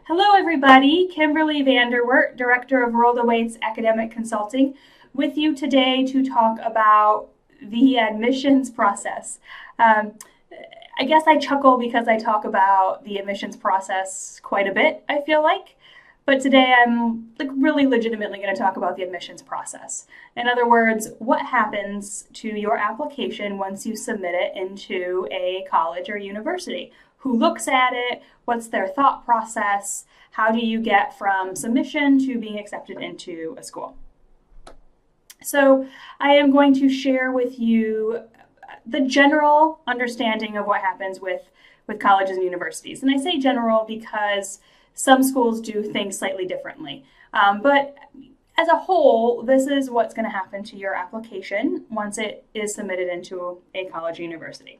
Hello, everybody. Kimberly Vanderwert, Director of World Awaits Academic Consulting, with you today to talk about the admissions process. I guess I chuckle because I talk about the admissions process quite a bit, I feel like. But today I'm really legitimately going to talk about the admissions process. In other words, what happens to your application once you submit it into a college or university? Who looks at it? What's their thought process? How do you get from submission to being accepted into a school? So I am going to share with you the general understanding of what happens with colleges and universities. And I say general because some schools do things slightly differently. But as a whole, this is what's going to happen to your application once it is submitted into a college or university.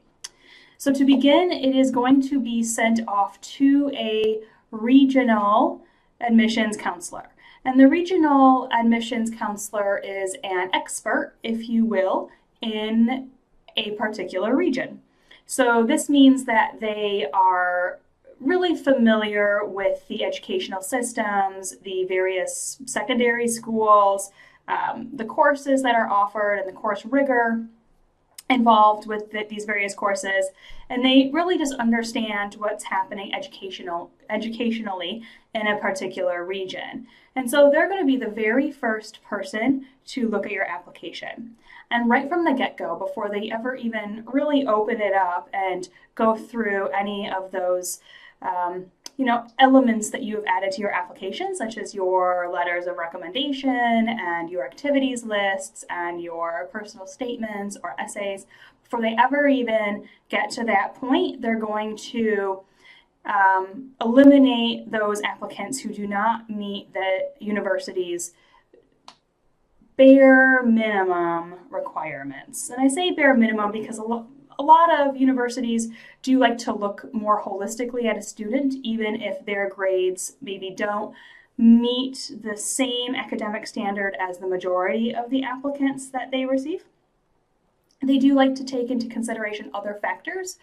So to begin, it is going to be sent off to a regional admissions counselor. And the regional admissions counselor is an expert, if you will, in a particular region. So this means that they are really familiar with the educational systems, the various secondary schools, the courses that are offered, and the course rigor involved with these various courses, and they really just understand what's happening educationally in a particular region. And so they're going to be the very first person to look at your application. And right from the get-go, before they ever even really open it up and go through any of those elements that you have added to your application, such as your letters of recommendation and your activities lists and your personal statements or essays, before they ever even get to that point, they're going to eliminate those applicants who do not meet the university's bare minimum requirements. And I say bare minimum because a lot of universities do like to look more holistically at a student, even if their grades maybe don't meet the same academic standard as the majority of the applicants that they receive. They do like to take into consideration other factors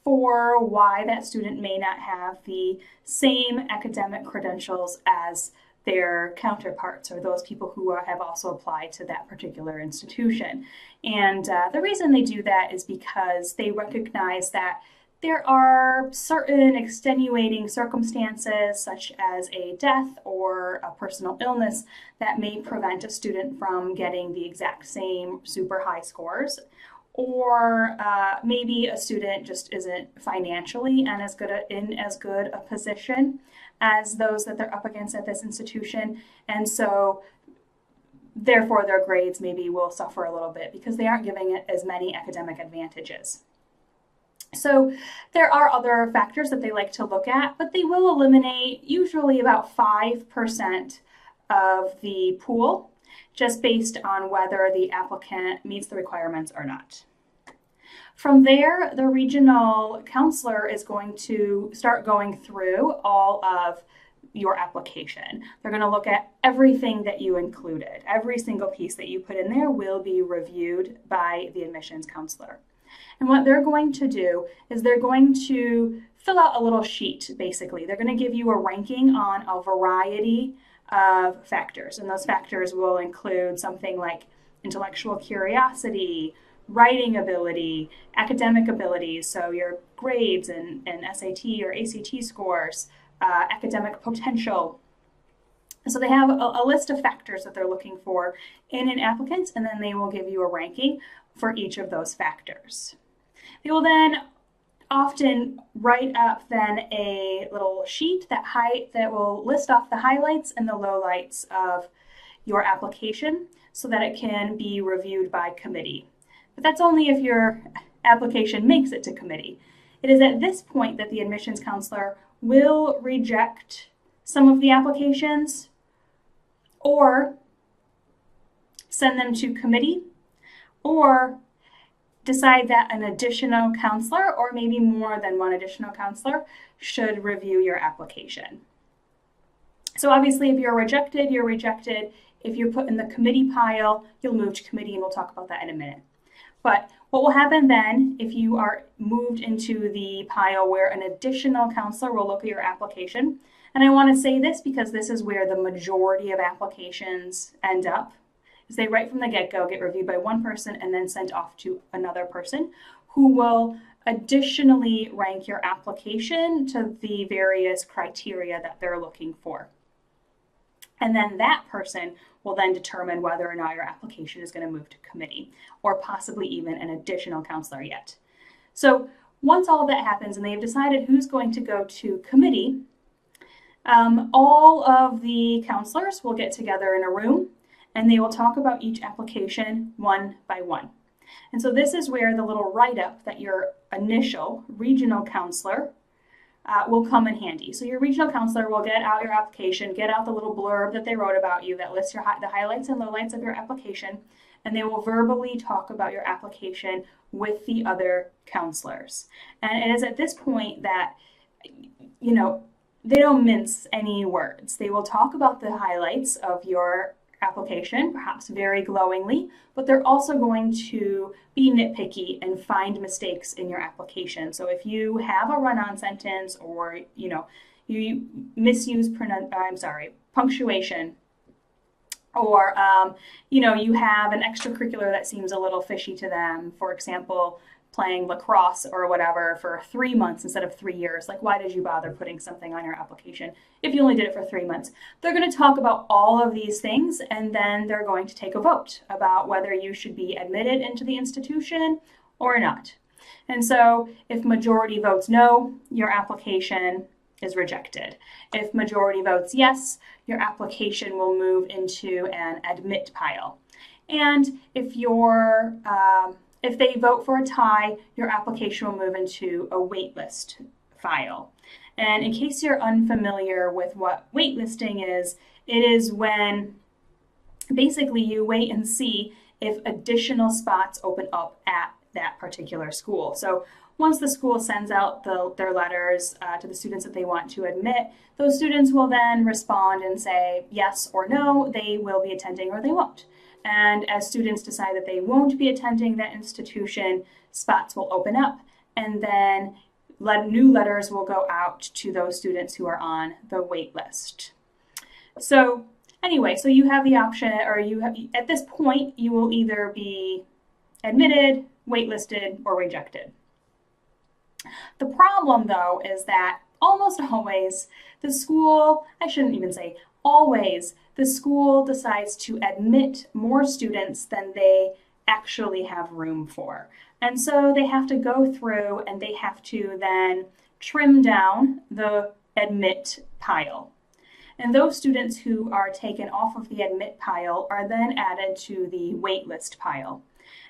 for why that student may not have the same academic credentials as their counterparts or those people who have also applied to that particular institution. And the reason they do that is because they recognize that there are certain extenuating circumstances, such as a death or a personal illness, that may prevent a student from getting the exact same super high scores. Or maybe a student just isn't financially in as good a position as those that they're up against at this institution, and so therefore their grades maybe will suffer a little bit because they aren't giving it as many academic advantages. So there are other factors that they like to look at, but they will eliminate usually about 5% of the pool, just based on whether the applicant meets the requirements or not. From there, the regional counselor is going to start going through all of your application. They're going to look at everything that you included. Every single piece that you put in there will be reviewed by the admissions counselor. And what they're going to do is they're going to fill out a little sheet, basically. They're going to give you a ranking on a variety of factors. And those factors will include something like intellectual curiosity, writing ability, academic abilities, so your grades and SAT or ACT scores, academic potential. So they have a list of factors that they're looking for in an applicant, and then they will give you a ranking for each of those factors. They will then often write up then a little sheet that will list off the highlights and the lowlights of your application so that it can be reviewed by committee. But that's only if your application makes it to committee. It is at this point that the admissions counselor will reject some of the applications or send them to committee, or decide that an additional counselor, or maybe more than one additional counselor, should review your application. So obviously if you're rejected, you're rejected. If you're put in the committee pile, you'll move to committee, and we'll talk about that in a minute. But What will happen then if you are moved into the pile where an additional counselor will look at your application? And I want to say this because this is where the majority of applications end up, is they right from the get-go get reviewed by one person and then sent off to another person who will additionally rank your application to the various criteria that they're looking for. And then that person will then determine whether or not your application is going to move to committee, or possibly even an additional counselor yet. So once all of that happens and they've decided who's going to go to committee, all of the counselors will get together in a room and they will talk about each application one by one. And so this is where the little write-up that your initial regional counselor will come in handy. So your regional counselor will get out your application, get out the little blurb that they wrote about you that lists the highlights and lowlights of your application, and they will verbally talk about your application with the other counselors. And it is at this point that, you know, they don't mince any words. They will talk about the highlights of your application, perhaps very glowingly, but they're also going to be nitpicky and find mistakes in your application. So if you have a run-on sentence, or you misuse punctuation, or you have an extracurricular that seems a little fishy to them, for example, playing lacrosse or whatever for 3 months instead of 3 years. Like, why did you bother putting something on your application if you only did it for 3 months? They're going to talk about all of these things, and then they're going to take a vote about whether you should be admitted into the institution or not. And so if majority votes no, your application is rejected. If majority votes yes, your application will move into an admit pile. And if they vote for a tie, your application will move into a waitlist file. And in case you're unfamiliar with what waitlisting is, it is when basically you wait and see if additional spots open up at that particular school. So once the school sends out their letters to the students that they want to admit, those students will then respond and say yes or no, they will be attending or they won't. And as students decide that they won't be attending that institution, spots will open up, and then new letters will go out to those students who are on the wait list. So anyway, so you have the option, or at this point, you will either be admitted, waitlisted, or rejected. The problem, though, is that almost always the school, I shouldn't even say always, the school decides to admit more students than they actually have room for. And so they have to go through and they have to then trim down the admit pile. And those students who are taken off of the admit pile are then added to the waitlist pile.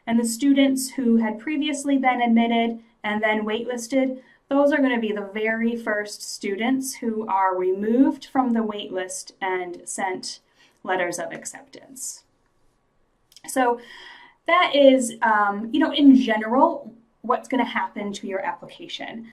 And the students who had previously been admitted and then waitlisted, those are going to be the very first students who are removed from the waitlist and sent letters of acceptance. So that is, in general, what's going to happen to your application.